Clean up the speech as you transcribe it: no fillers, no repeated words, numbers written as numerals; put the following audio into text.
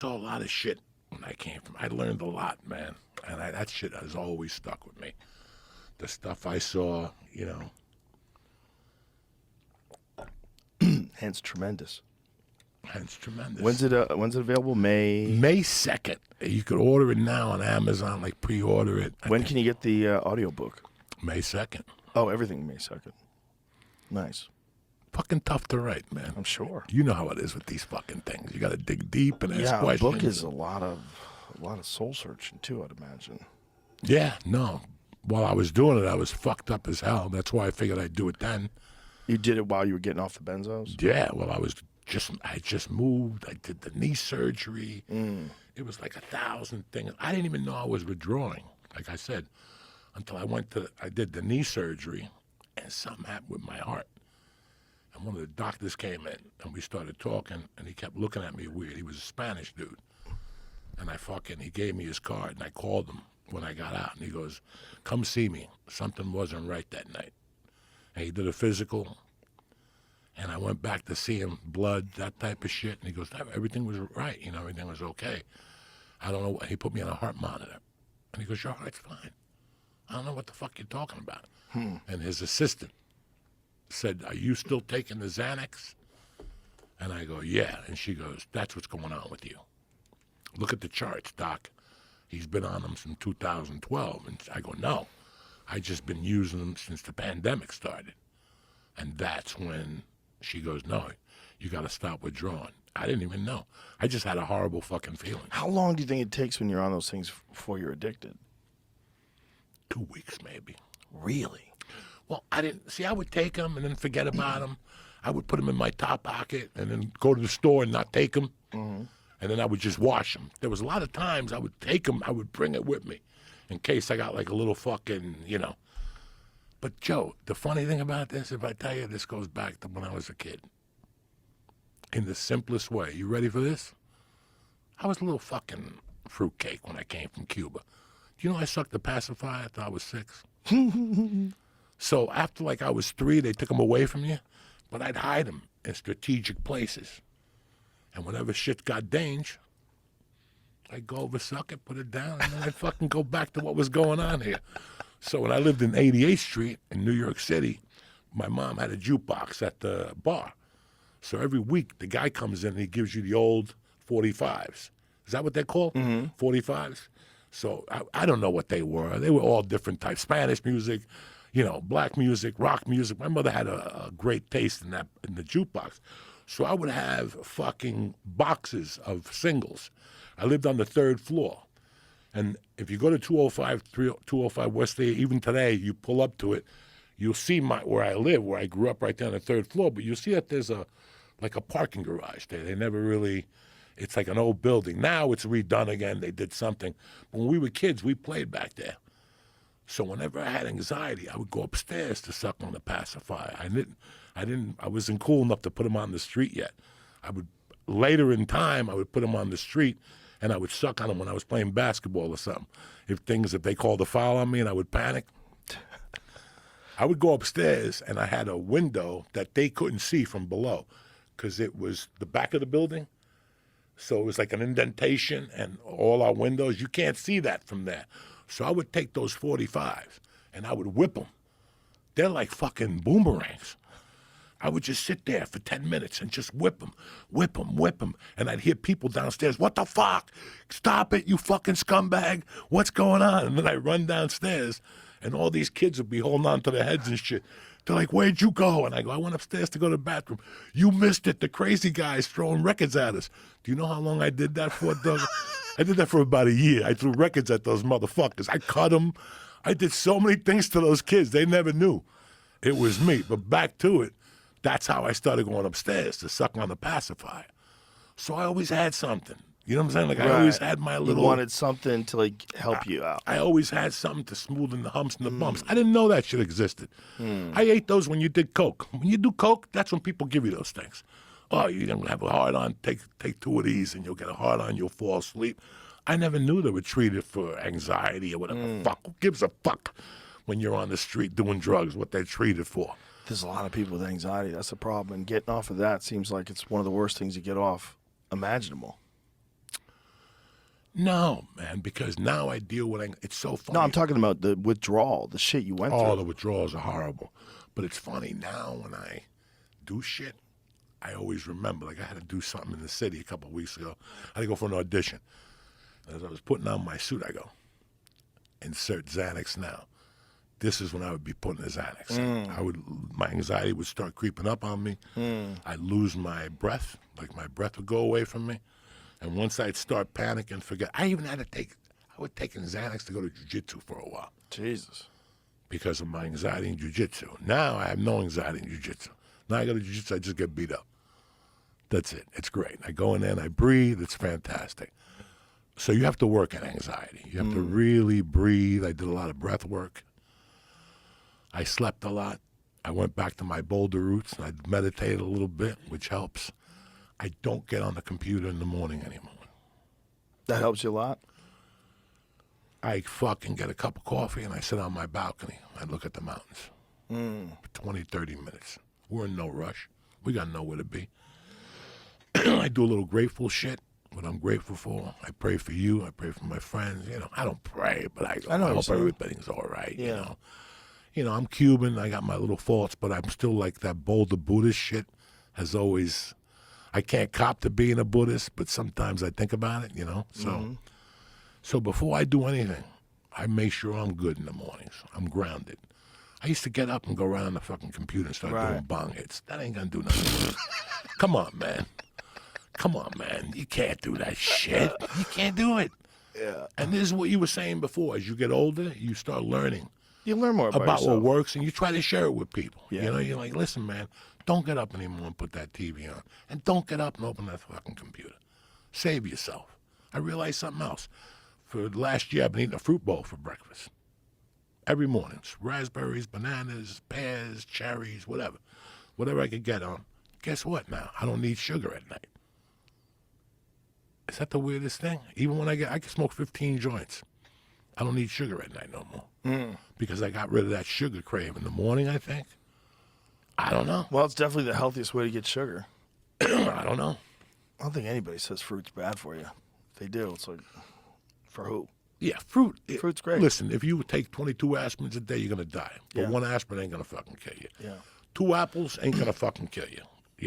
saw a lot of shit when I came from. I learned a lot, man, and that shit has always stuck with me. The stuff I saw, you know. Hence tremendous. Hence tremendous. When's it available? May 2nd. You could order it now on Amazon, like pre-order it. When can you get the audiobook? May 2nd. Oh, everything May 2nd. Nice. Fucking tough to write, man. I'm sure. You know how it is with these fucking things. You got to dig deep and ask questions. Yeah, a book is a lot of soul searching too, I'd imagine. Yeah, no. While I was doing it, I was fucked up as hell. That's why I figured I'd do it then. You did it while you were getting off the benzos? Yeah, well, I just moved. I did the knee surgery. It was like 1,000 things. I didn't even know I was withdrawing, like I said, until I did the knee surgery, and something happened with my heart. And one of the doctors came in, and we started talking, and he kept looking at me weird. He was a Spanish dude. And he gave me his card, and I called him when I got out, and he goes, come see me. Something wasn't right that night. And he did a physical, and I went back to see him, blood, that type of shit. And he goes, everything was right, everything was okay. I don't know. He put me on a heart monitor. And he goes, your heart's fine. I don't know what the fuck you're talking about. And his assistant said, are you still taking the Xanax? And I go, yeah. And she goes, that's what's going on with you. Look at the charts, Doc. He's been on them since 2012. And I go, no. I just been using them since the pandemic started. And that's when she goes, no, you got to stop withdrawing. I didn't even know. I just had a horrible fucking feeling. How long do you think it takes when you're on those things before you're addicted? 2 weeks, maybe. Really? Well, I would take them and then forget about them. I would put them in my top pocket and then go to the store and not take them. And then I would just wash them. There was a lot of times I would take them, I would bring it with me in case I got like a little fucking, But Joe, the funny thing about this, if I tell you, this goes back to when I was a kid. In the simplest way. You ready for this? I was a little fucking fruitcake when I came from Cuba. Do you know I sucked the pacifier after I was 6? So after I was 3, they took them away from you, but I'd hide them in strategic places. And whenever shit got dangerous, I'd go over, suck it, put it down, and then I'd fucking go back to what was going on here. So when I lived in 88th Street in New York City, my mom had a jukebox at the bar. So every week the guy comes in and he gives you the old 45s. Is that what they're called? 45s? So I don't know what they were. They were all different types. Spanish music, black music, rock music. My mother had a great taste in the jukebox. So I would have fucking boxes of singles. I lived on the 3rd floor. And if you go to 205 West A, even today, you pull up to it, you'll see where I live, where I grew up right there on the 3rd floor. But you'll see that there's a parking garage there. They never really, it's like an old building. Now it's redone again. They did something. But when we were kids, we played back there. So whenever I had anxiety, I would go upstairs to suck on the pacifier. I wasn't cool enough to put them on the street yet. Later in time, I would put them on the street and I would suck on them when I was playing basketball or something. If they called a foul on me and I would panic, I would go upstairs and I had a window that they couldn't see from below because it was the back of the building. So it was like an indentation and all our windows. You can't see that from there. So I would take those 45s and I would whip them. They're like fucking boomerangs. I would just sit there for 10 minutes and just whip them. And I'd hear people downstairs, what the fuck? Stop it, you fucking scumbag. What's going on? And then I run downstairs and all these kids would be holding on to their heads and shit. They're like, where'd you go? And I go, I went upstairs to go to the bathroom. You missed it. The crazy guy's throwing records at us. Do you know how long I did that for, Doug? I did that for about a year. I threw records at those motherfuckers. I cut them. I did so many things to those kids. They never knew it was me. But back to it, that's how I started going upstairs to suck on the pacifier. So I always had something. You know what I'm saying? I always had my little... You wanted something to help you out. I always had something to smoothen the humps and the bumps. I didn't know that shit existed. I ate those when you did coke. When you do coke, that's when people give you those things. Oh, you're going to have a hard on, take 2 of these and you'll get a hard on, you'll fall asleep. I never knew they were treated for anxiety or whatever. Fuck, who gives a fuck when you're on the street doing drugs, what they're treated for? There's a lot of people with anxiety. That's the problem. And getting off of that seems like it's one of the worst things to get off imaginable. No, man, because now I deal with it's so funny. No, I'm talking about the withdrawal, the shit you went Oh, through. the withdrawals are horrible. But it's funny now when I do shit, I always remember. Like I had to do something in the city a couple of weeks ago. I had to go for an audition. As I was putting on my suit, I go, insert Xanax now. This is when I would be putting the Xanax. My anxiety would start creeping up on me. I'd lose my breath, like my breath would go away from me. And once I'd start panicking, forget. I even had to I would take Xanax to go to jiu-jitsu for a while. Jesus. Because of my anxiety in jiu-jitsu. Now I have no anxiety in jiu-jitsu. Now I go to jiu-jitsu, I just get beat up. That's it. It's great. I go in there and I breathe. It's fantastic. So you have to work at anxiety. You have to really breathe. I did a lot of breath work. I slept a lot. I went back to my Boulder roots and I meditated a little bit, which helps. I don't get on the computer in the morning anymore. That helps you a lot? I fucking get a cup of coffee and I sit on my balcony. I look at the mountains for 20, 30 minutes. We're in no rush. We got nowhere to be. I do a little grateful shit, what I'm grateful for. I pray for you. I pray for my friends. You know, I don't pray, but I hope everything's all right, Yeah. you know. You know, I'm Cuban. I got my little faults, but I'm still like that Boulder Buddhist shit has always... I can't cop to being a Buddhist, but sometimes I think about it, you know. So before I do anything, I make sure I'm good in the mornings. I'm grounded. I used to get up and go around the fucking computer and start doing bong hits. That ain't gonna do nothing. Come on, man. Come on, man. You can't do that shit. You can't do it. Yeah. And this is what you were saying before. As you get older, you start learning You learn more about what yourself. works, and you try to share it with people. Yeah. You know, you're like, listen, man, don't get up anymore and put that TV on. And don't get up and open that fucking computer. Save yourself. I realized something else. For the last year, I've been eating a fruit bowl for breakfast. Every morning. It's raspberries, bananas, pears, cherries, whatever. Whatever I could get on. Guess what now? I don't need sugar at night. Is that the weirdest thing? Even when I can smoke 15 joints. I don't need sugar at night no more. Because I got rid of that sugar crave in the morning, I think. I don't know. Well, it's definitely the healthiest way to get sugar. I don't know. I don't think anybody says fruit's bad for you. If they do, it's like, for who? Yeah, fruit. Fruit's great. Listen, if you take 22 aspirins a day, you're going to die. But Yeah. one aspirin ain't going to fucking kill you. Yeah. 2 apples ain't going to fucking kill you.